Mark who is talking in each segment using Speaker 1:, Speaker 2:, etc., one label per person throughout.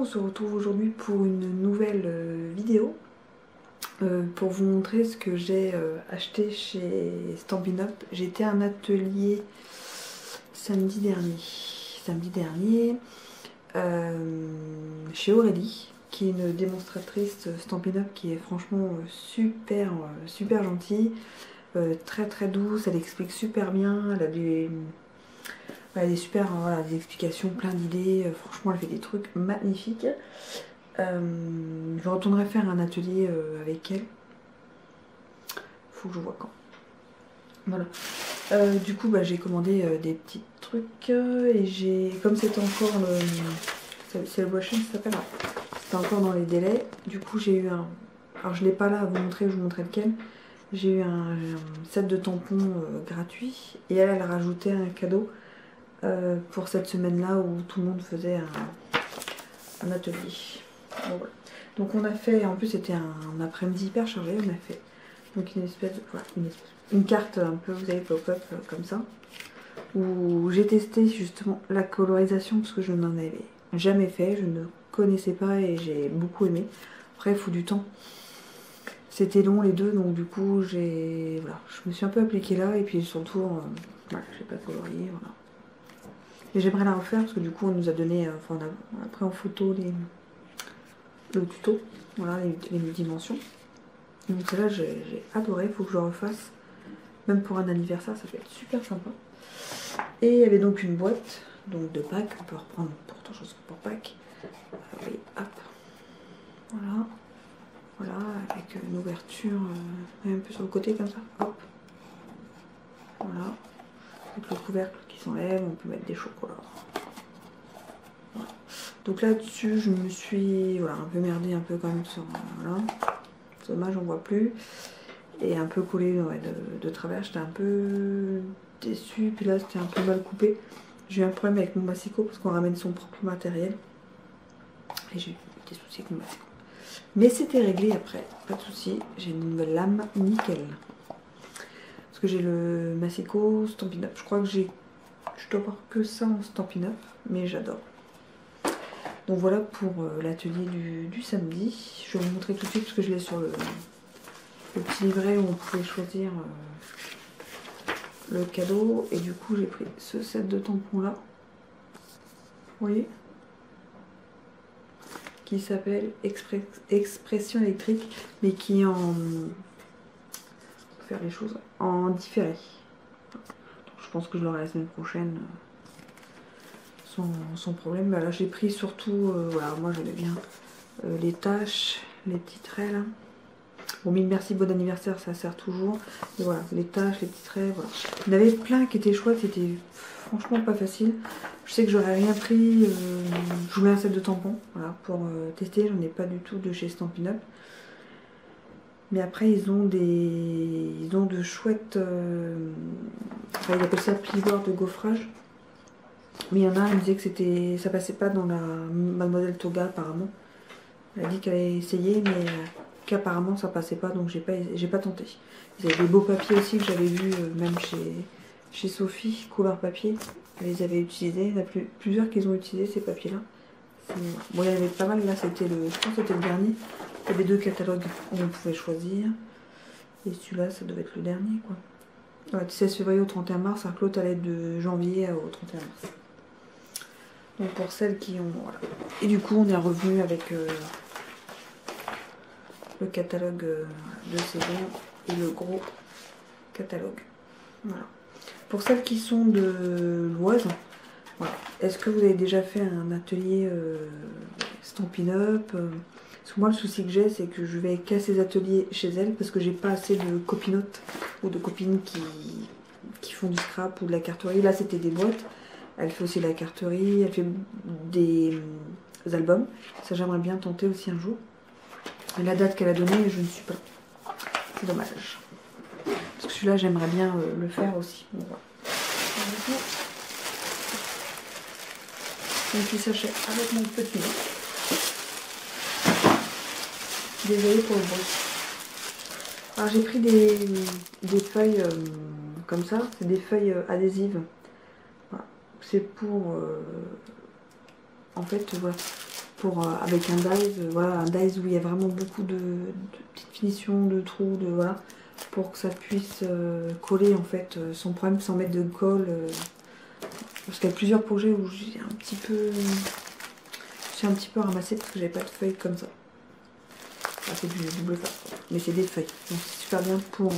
Speaker 1: se retrouve aujourd'hui pour une nouvelle vidéo pour vous montrer ce que j'ai acheté chez Stampin' Up. J'ai été à un atelier samedi dernier chez Aurélie, qui est une démonstratrice Stampin' Up qui est franchement super gentille, très douce, elle explique super bien, elle a des super des explications, plein d'idées, franchement elle fait des trucs magnifiques. Je retournerai faire un atelier avec elle, faut que je vois quand. Voilà. Du coup j'ai commandé des petits trucs et comme c'était encore c'est le Washing, ça s'appelle, c'était encore dans les délais. Du coup j'ai eu alors je l'ai pas là à vous montrer, je vous montrerai lequel. J'ai eu un set de tampons gratuit et elle a rajouté un cadeau pour cette semaine là où tout le monde faisait un atelier. Bon, voilà. Donc on a fait, en plus c'était un après-midi hyper chargé, on a fait donc une carte un peu, vous savez, pop-up comme ça, où j'ai testé justement la colorisation parce que je n'en avais jamais fait, je ne connaissais pas et j'ai beaucoup aimé. Après il faut du temps. C'était long les deux, donc du coup je me suis un peu appliquée là et puis sur le tour, j'ai pas colorié, voilà. Et j'aimerais la refaire parce que du coup on nous a donné, on a pris en photo le tuto, voilà, les dimensions. Donc celle-là j'ai adoré, il faut que je le refasse. Même pour un anniversaire, ça peut être super sympa. Et il y avait donc une boîte donc de Pâques, on peut reprendre pour autre chose que pour Pâques. Oui, hop, voilà. Voilà, avec une ouverture un peu sur le côté comme ça, hop. Voilà, avec le couvercle qui s'enlève, on peut mettre des chocolats. Voilà. Donc là-dessus, je me suis un peu merdée un peu quand même sur... voilà. C'est dommage, on voit plus. Et un peu collé de travers, j'étais un peu déçue. Puis là, c'était un peu mal coupé. J'ai eu un problème avec mon massicot parce qu'on ramène son propre matériel. Et j'ai eu des soucis avec mon massicot. Mais c'était réglé après, pas de soucis. J'ai une nouvelle lame nickel. Parce que j'ai le massicot Stampin' Up. Je crois que je dois avoir que ça en Stampin' Up, mais j'adore. Donc voilà pour l'atelier du samedi. Je vais vous montrer tout de suite parce que je l'ai sur le petit livret où on pouvait choisir le cadeau. Et du coup j'ai pris ce set de tampons là. Vous voyez, qui s'appelle Expression électrique, mais qui est en... faire les choses en différé. Donc, je pense que je l'aurai la semaine prochaine sans problème. Là j'ai pris surtout, voilà, moi j'aimais bien les taches, les petits traits là. Bon, mille merci, bon anniversaire, ça sert toujours. Et voilà, les taches, les petits traits, voilà. Il y en avait plein qui étaient chouettes, c'était franchement pas facile. Je sais que j'aurais rien pris, je voulais un set de tampons, voilà, pour tester. J'en ai pas du tout de chez Stampin' Up. Mais après, ils ont de chouettes, enfin, ils appellent ça plieur de gaufrage. Mais il y en a un, il me disait que ça passait pas dans la Mademoiselle Toga apparemment. Elle a dit qu'elle avait essayé, mais qu'apparemment ça passait pas, donc j'ai pas tenté. Il y avait des beaux papiers aussi que j'avais vu même chez Sophie, couleur papier. Elle les avait utilisés, il y en a plusieurs qu'ils ont utilisé ces papiers-là. Bon, il y en avait pas mal, là je pense que c'était le dernier. Il y avait 2 catalogues où on pouvait choisir. Et celui-là, ça devait être le dernier, quoi. Ouais, du 16 février au 31 mars, alors que l'autre allait de janvier au 31 mars. Donc pour celles qui ont... Voilà. Et du coup, on est revenu avec le catalogue de saison et le gros catalogue. Voilà. Pour celles qui sont de l'Oise, voilà. Est-ce que vous avez déjà fait un atelier Stampin' Up Parce que moi, le souci que j'ai, c'est que je vais qu'à ces ateliers chez elle parce que j'ai pas assez de copinotes ou de copines qui font du scrap ou de la carterie. Là, c'était des boîtes. Elle fait aussi de la carterie, elle fait des albums. Ça, j'aimerais bien tenter aussi un jour. Et la date qu'elle a donnée, je ne suis pas là. C'est dommage. Parce que celui-là, j'aimerais bien le faire aussi. Bon, voilà. Un petit sachet avec mon petit nom. Désolée pour le bruit. Alors j'ai pris des feuilles comme ça. C'est des feuilles adhésives. Voilà. C'est pour... en fait, voilà. pour, avec un dies, voilà, un dies où il y a vraiment beaucoup de petites finitions, de trous, de voilà, pour que ça puisse coller en fait sans problème, sans mettre de colle. Parce qu'il y a plusieurs projets où j'ai un petit peu ramassé parce que j'avais pas de feuilles comme ça. Enfin, c'est du double face, mais c'est des feuilles. Donc c'est super bien pour...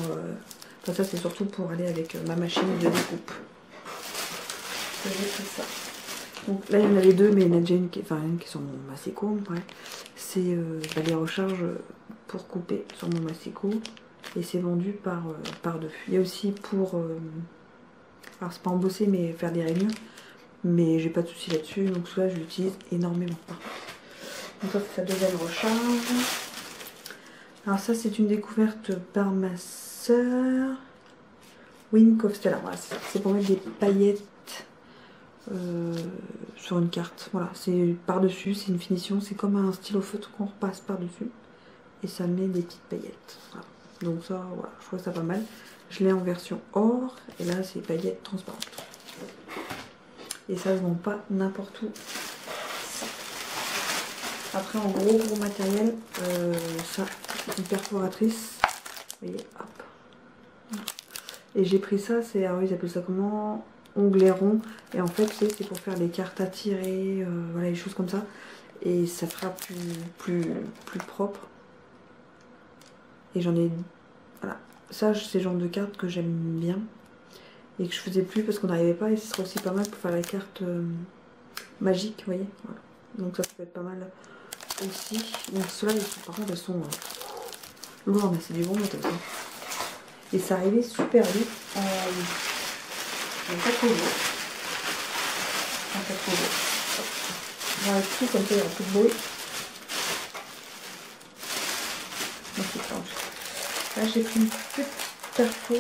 Speaker 1: enfin ça c'est surtout pour aller avec ma machine de découpe. C'est ça. Donc là il y en avait deux, mais il y en a déjà une qui est sur mon Maseco. Ouais. C'est les recharges pour couper sur mon Maseco. Et c'est vendu par deux. Il y a aussi pour... alors c'est pas embosser mais faire des rainures. Mais j'ai pas de soucis là-dessus. Donc celui-là je l'utilise énormément. Donc ça c'est sa deuxième recharge. Alors ça c'est une découverte par ma soeur. Wink of Stella. Voilà, c'est pour mettre des paillettes sur une carte. Voilà, c'est par-dessus, c'est une finition, c'est comme un stylo feutre qu'on repasse par-dessus. Et ça met des petites paillettes. Voilà. Donc ça, voilà, je trouve ça pas mal. Je l'ai en version or, et là c'est paillettes transparentes. Et ça se vend pas n'importe où. Après en gros matériel, ça, une perforatrice. Vous voyez, hop. Voilà. Et j'ai pris ça, c'est, alors ils appellent ça comment? Onglet rond. Et en fait c'est pour faire les cartes à tirer, voilà, les choses comme ça. Et ça fera plus propre. Et j'en ai... Voilà. Ça c'est le genre de cartes que j'aime bien. Et que je faisais plus parce qu'on n'arrivait pas. Et ce sera aussi pas mal pour faire la carte magique, vous voyez. Voilà. Donc ça peut être pas mal aussi. Donc ceux-là, par contre, elles sont lourdes. C'est du bon matos. Et ça arrivait super vite. Pas trop lourd. Pas trop lourd. On va tout comme ça, il y aura plus de bruit. Là j'ai pris une petite perfo.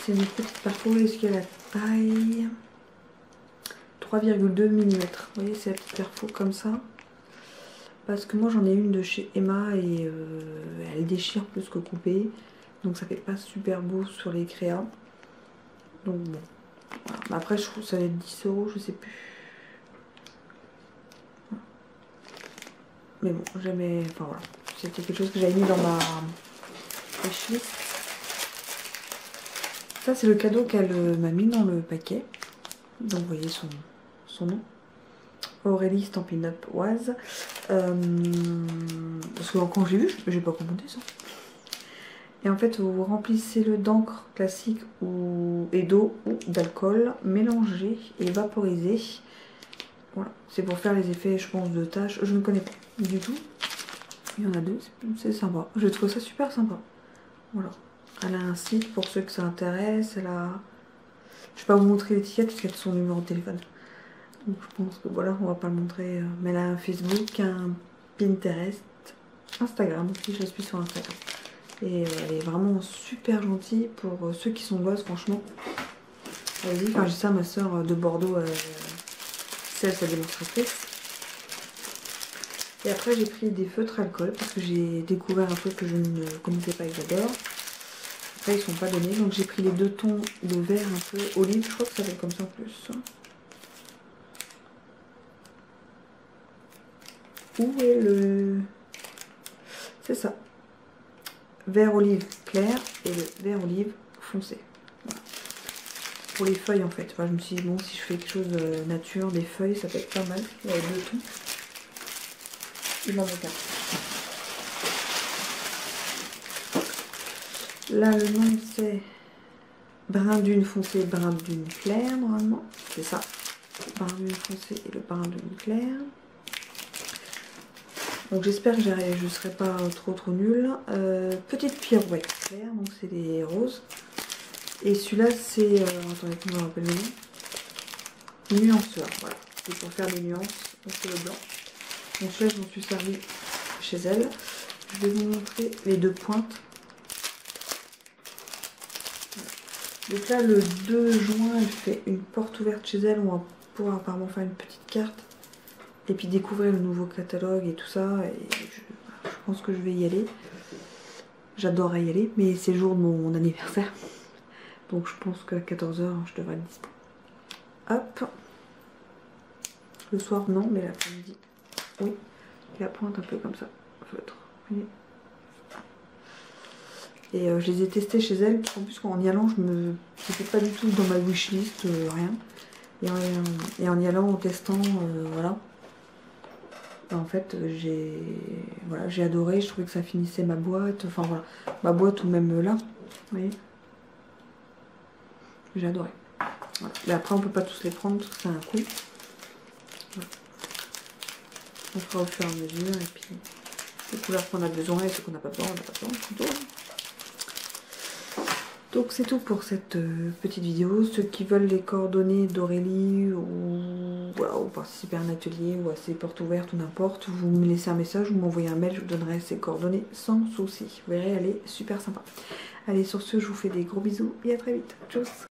Speaker 1: C'est une petite perfo. Est-ce qu'il y a la taille 3,2 mm. Vous voyez, c'est la petite perfo comme ça. Parce que moi j'en ai une de chez Emma et elle déchire plus que coupée. Donc ça fait pas super beau sur les créas. Donc bon. Voilà. Mais après je trouve que ça va être 10 €, je sais plus. Mais bon, j'aimais. Enfin voilà. C'était quelque chose que j'avais mis dans ma wishlist. Ça c'est le cadeau qu'elle m'a mis dans le paquet. Donc vous voyez son nom. Aurélie Stampin' Up Oise. Parce que quand j'ai vu, j'ai pas commandé ça. Et en fait, vous remplissez le d'encre classique et d'eau ou d'alcool mélangé et vaporisé. Voilà, c'est pour faire les effets, je pense, de taches. Je ne connais pas du tout. Il y en a deux, c'est sympa. Je trouve ça super sympa. Voilà. Elle a un site pour ceux que ça intéresse. Elle a... Je vais pas vous montrer l'étiquette parce qu'elle a son numéro de téléphone. Donc je pense que voilà, on va pas le montrer. Mais elle a un Facebook, un Pinterest, Instagram aussi, je suis sur Instagram. Et elle est vraiment super gentille pour ceux qui sont gosses, franchement. Allez-y, enfin j'ai ça à ma soeur de Bordeaux, c'est sa démonstratrice. Et après j'ai pris des feutres alcool parce que j'ai découvert un truc que je ne connaissais pas et que j'adore. Après ils sont pas donnés, donc j'ai pris les deux tons de vert un peu olive, je crois que ça fait comme ça en plus. Où est le... C'est ça. Vert olive clair et le vert olive foncé. Voilà. Pour les feuilles en fait. Enfin, je me suis dit bon, si je fais quelque chose de nature, des feuilles, ça peut être pas mal. Il y a deux tons. Il m'en manque un. Là le nom c'est brin d'une foncé, brin d'une claire normalement. C'est ça. Brin d'une foncé et le brin d'une claire. Donc j'espère que je ne serai pas trop nulle. Petite pirouette claire, donc c'est des roses. Et celui-là c'est... attendez, comment on appelle le nom? Nuanceur, voilà. C'est pour faire des nuances, donc c'est le blanc. Donc celui-là je m'en suis servi chez elle. Je vais vous montrer les deux pointes. Donc là le 2 juin elle fait une porte ouverte chez elle où on va pouvoir apparemment faire une petite carte. Et puis découvrir le nouveau catalogue et tout ça. Et je pense que je vais y aller. J'adorerais y aller, mais c'est le jour de mon anniversaire. Donc je pense qu'à 14 h je devrais être dispo. Hop. Le soir non, mais l'après-midi oui. Et la pointe un peu comme ça, feutre. Voyez. Et je les ai testés chez elle, en plus en y allant, j'étais pas du tout dans ma wishlist, rien. Et en y allant, en testant, voilà. En fait, j'ai adoré, je trouvais que ça finissait ma boîte, enfin voilà, ma boîte ou même là, vous voyez. J'ai adoré. Voilà. Mais après, on peut pas tous les prendre parce que c'est un coup. Voilà. On fera au fur et à mesure et puis les couleurs qu'on a besoin et ceux qu'on n'a pas besoin, on n'a pas besoin plutôt. Donc c'est tout pour cette petite vidéo. Ceux qui veulent les coordonnées d'Aurélie ou, voilà, ou participer à un atelier ou à ses portes ouvertes ou n'importe, vous me laissez un message, vous m'envoyez un mail, je vous donnerai ses coordonnées sans souci. Vous verrez, elle est super sympa. Allez, sur ce, je vous fais des gros bisous et à très vite. Tchuss!